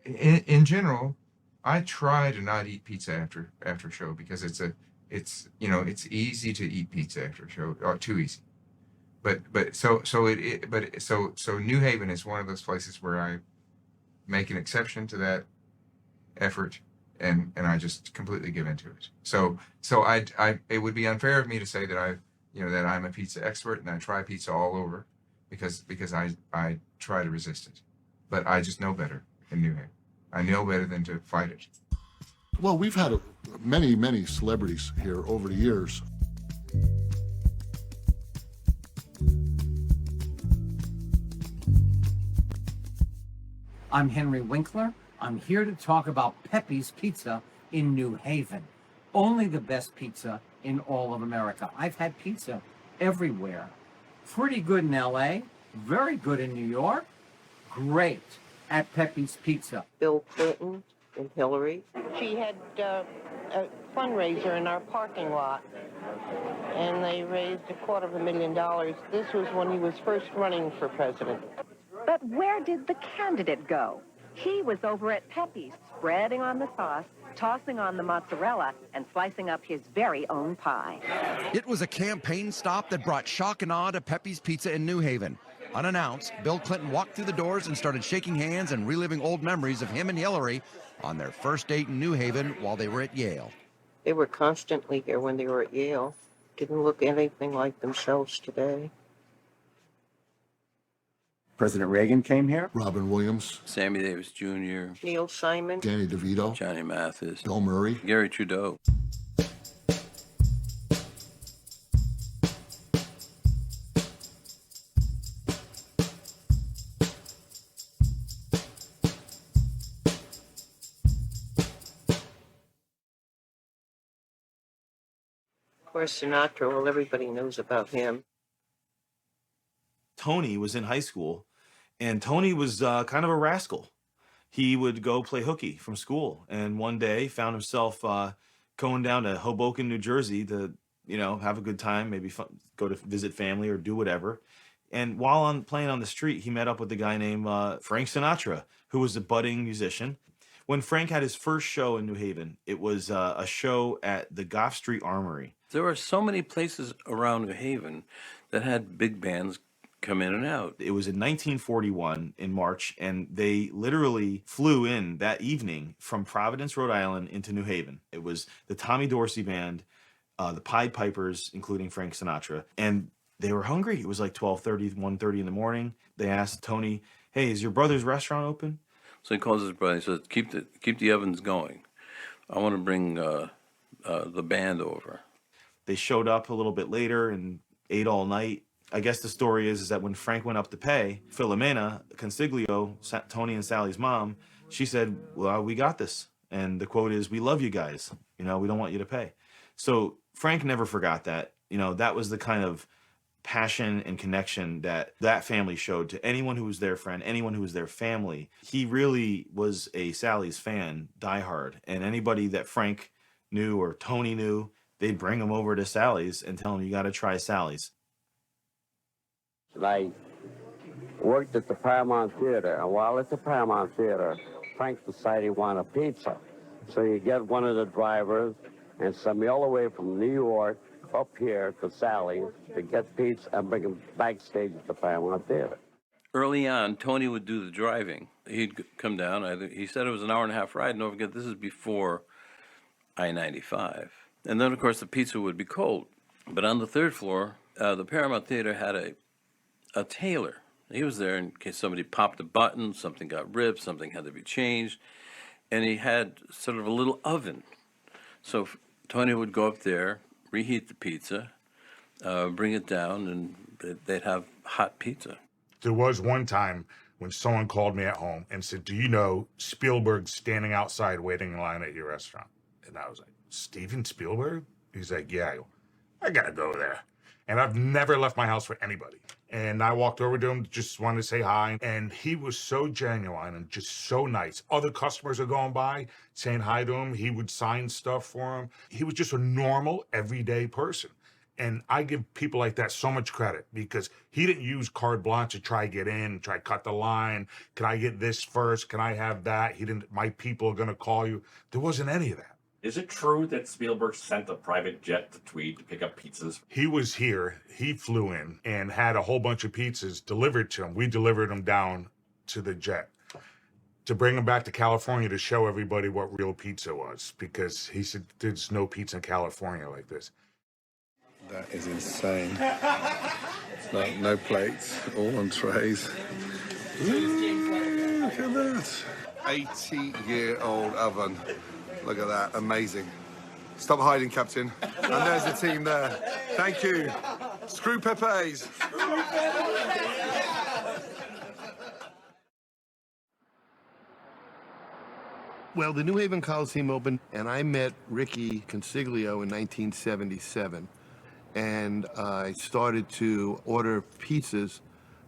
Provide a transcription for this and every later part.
in general, I try to not eat pizza after a show because it's easy to eat pizza after a show, or too easy. So New Haven is one of those places where I make an exception to that effort, and I just completely give into it. So it would be unfair of me to say that that I'm a pizza expert and I try pizza all over, because I try to resist it, but I just know better in New Haven. I know better than to fight it. Well, we've had many, many celebrities here over the years. I'm Henry Winkler. I'm here to talk about Pepe's Pizza in New Haven. Only the best pizza in all of America. I've had pizza everywhere. Pretty good in LA, very good in New York, great at Pepe's Pizza. Bill Clinton and Hillary. She had a fundraiser in our parking lot, and they raised $250,000. This was when he was first running for president. But where did the candidate go? He was over at Pepe's, spreading on the sauce, tossing on the mozzarella, and slicing up his very own pie. It was a campaign stop that brought shock and awe to Pepe's Pizza in New Haven. Unannounced, Bill Clinton walked through the doors and started shaking hands and reliving old memories of him and Hillary on their first date in New Haven while they were at Yale. They were constantly here when they were at Yale. Didn't look anything like themselves today. President Reagan came here. Robin Williams, Sammy Davis Jr., Neil Simon, Danny DeVito, Johnny Mathis, Bill Murray. Gary Trudeau. of course, Sinatra. Well, everybody knows about him. Tony was in high school, and Tony was kind of a rascal. He would go play hooky from school, and one day found himself going down to Hoboken, New Jersey to, have a good time, maybe go to visit family or do whatever. And while playing on the street, he met up with a guy named Frank Sinatra, who was a budding musician. When Frank had his first show in New Haven, it was a show at the Gough Street Armory. There were so many places around New Haven that had big bands come in and out. It was in 1941 in March, and they literally flew in that evening from Providence, Rhode Island into New Haven. It was the Tommy Dorsey Band, the Pied Pipers, including Frank Sinatra, and they were hungry. It was like 12:30, 1:30 in the morning. They asked Tony, "Hey, is your brother's restaurant open?" So he calls his brother and says, keep the ovens going. I want to bring the band over. They showed up a little bit later and ate all night. I guess the story is that when Frank went up to pay, Filomena Consiglio, Tony and Sally's mom, she said, "Well, we got this." And the quote is, "We love you guys. We don't want you to pay." So Frank never forgot that. That was the kind of passion and connection that family showed to anyone who was their friend, anyone who was their family. He really was a Sally's fan, diehard. And anybody that Frank knew or Tony knew, they'd bring him over to Sally's and tell him, "You got to try Sally's." I worked at the Paramount Theater, and while at the Paramount Theater, Frank decided he wanted a pizza. So you get one of the drivers and send me all the way from New York up here to Sally's to get pizza and bring him backstage at the Paramount Theater. Early on, Tony would do the driving. He'd come down. He said it was an hour and a half ride. Don't forget, this is before I-95. And then, of course, the pizza would be cold. But on the third floor, the Paramount Theater had a tailor. He was there in case somebody popped a button, something got ripped, something had to be changed. And he had sort of a little oven. So Tony would go up there, reheat the pizza, bring it down, and they'd have hot pizza. There was one time when someone called me at home and said, "Do you know Spielberg's standing outside waiting in line at your restaurant?" And I was like, "Steven Spielberg?" He's like, "Yeah." I go, "I gotta go there." And I've never left my house for anybody. And I walked over to him, just wanted to say hi. And he was so genuine and just so nice. Other customers are going by saying hi to him. He would sign stuff for him. He was just a normal, everyday person. And I give people like that so much credit because he didn't use carte blanche to try get in, try cut the line. Can I get this first? Can I have that? He didn't, my people are going to call you. There wasn't any of that. Is it true that Spielberg sent a private jet to Tweed to pick up pizzas? He was here. He flew in and had a whole bunch of pizzas delivered to him. We delivered them down to the jet to bring them back to California to show everybody what real pizza was, because he said there's no pizza in California like this. That is insane. No plates, all on trays. Ooh, look at that. 80-year-old oven. Look at that, amazing. Stop hiding, Captain. And there's the team there. Thank you. Screw Pepe's. Well, the New Haven Coliseum opened, and I met Ricky Consiglio in 1977. And I started to order pizzas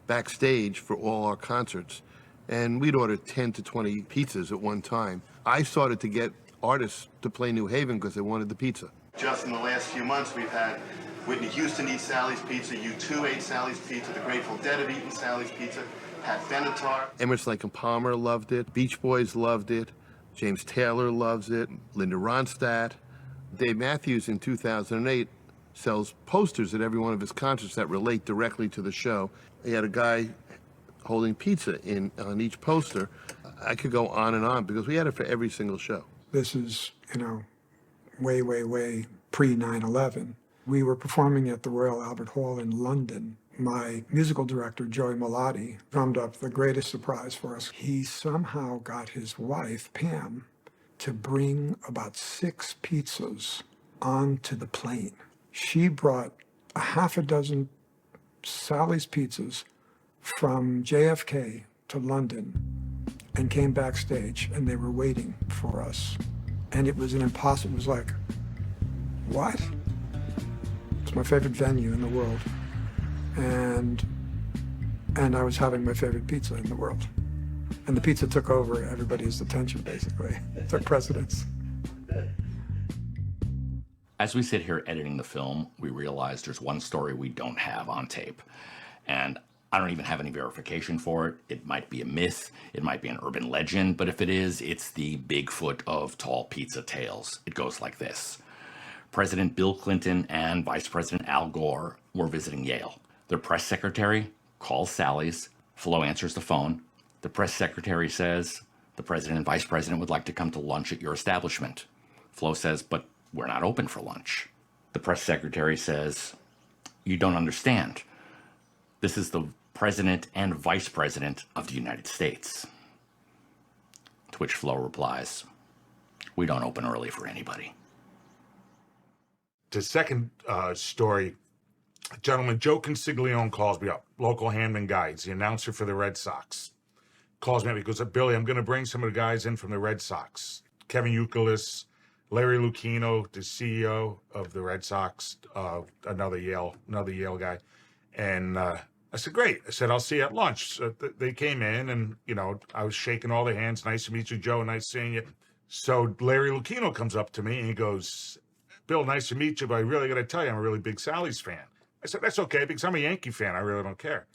backstage for all our concerts. And we'd order 10 to 20 pizzas at one time. I started to get artists to play New Haven because they wanted the pizza. Just in the last few months, we've had Whitney Houston eat Sally's Pizza, U2 ate Sally's Pizza, the Grateful Dead have eaten Sally's Pizza, Pat Benatar. Emerson, Lake and Palmer loved it. Beach Boys loved it. James Taylor loves it. Linda Ronstadt. Dave Matthews in 2008 sells posters at every one of his concerts that relate directly to the show. He had a guy holding pizza on each poster. I could go on and on because we had it for every single show. This is, way, way, way pre-9/11. We were performing at the Royal Albert Hall in London. My musical director, Joey Malati, drummed up the greatest surprise for us. He somehow got his wife, Pam, to bring about 6 pizzas onto the plane. She brought a half a dozen Sally's pizzas from JFK to London and came backstage, and they were waiting for us. And it was it was like, what? It's my favorite venue in the world. And I was having my favorite pizza in the world. And the pizza took over everybody's attention, basically. It took precedence. As we sit here editing the film, we realize there's one story we don't have on tape. And I don't even have any verification for it. It might be a myth, it might be an urban legend, but if it is, it's the Bigfoot of tall pizza tales. It goes like this. President Bill Clinton and Vice President Al Gore were visiting Yale. Their press secretary calls Sally's. Flo answers the phone. The press secretary says, the president and vice president would like to come to lunch at your establishment. Flo says, but we're not open for lunch. The press secretary says, you don't understand. This is the president and vice president of the United States. To which Flo replies, we don't open early for anybody. The second story, gentleman Joe Consiglione calls me up, local handman guy. He's the announcer for the Red Sox. Calls me up, he goes, Billy, I'm going to bring some of the guys in from the Red Sox. Kevin Youkilis, Larry Lucchino, the CEO of the Red Sox, another Yale guy. And I said, great. I said, I'll see you at lunch. So they came in and, I was shaking all their hands. Nice to meet you, Joe. Nice seeing you. So Larry Lucchino comes up to me and he goes, Bill, nice to meet you, but I really got to tell you, I'm a really big Sally's fan. I said, that's okay, because I'm a Yankee fan. I really don't care.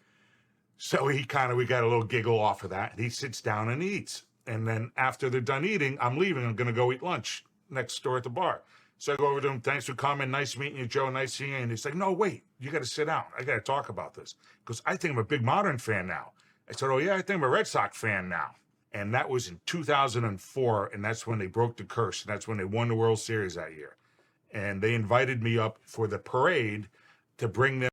So we got a little giggle off of that. And he sits down and eats. And then after they're done eating, I'm leaving. I'm going to go eat lunch next door at the bar. So I go over to him, thanks for coming. Nice meeting you, Joe. Nice seeing you. And he's like, no, wait, you got to sit down. I got to talk about this. Because I think I'm a big Modern fan now. I said, oh, yeah, I think I'm a Red Sox fan now. And that was in 2004. And that's when they broke the curse. And that's when they won the World Series that year. And they invited me up for the parade to bring them.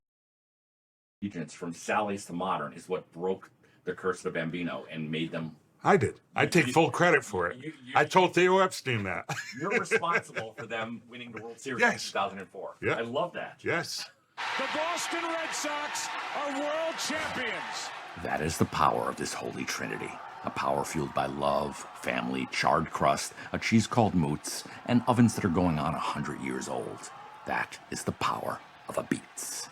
Allegiance from Sally's to Modern is what broke the curse of the Bambino and made them. I did. I take full credit for it. I told Theo Epstein that. You're responsible for them winning the World Series in 2004. Yeah. I love that. Yes. The Boston Red Sox are world champions. That is the power of this holy trinity. A power fueled by love, family, charred crust, a cheese called moots, and ovens that are going on 100 years old. That is the power of a Beats.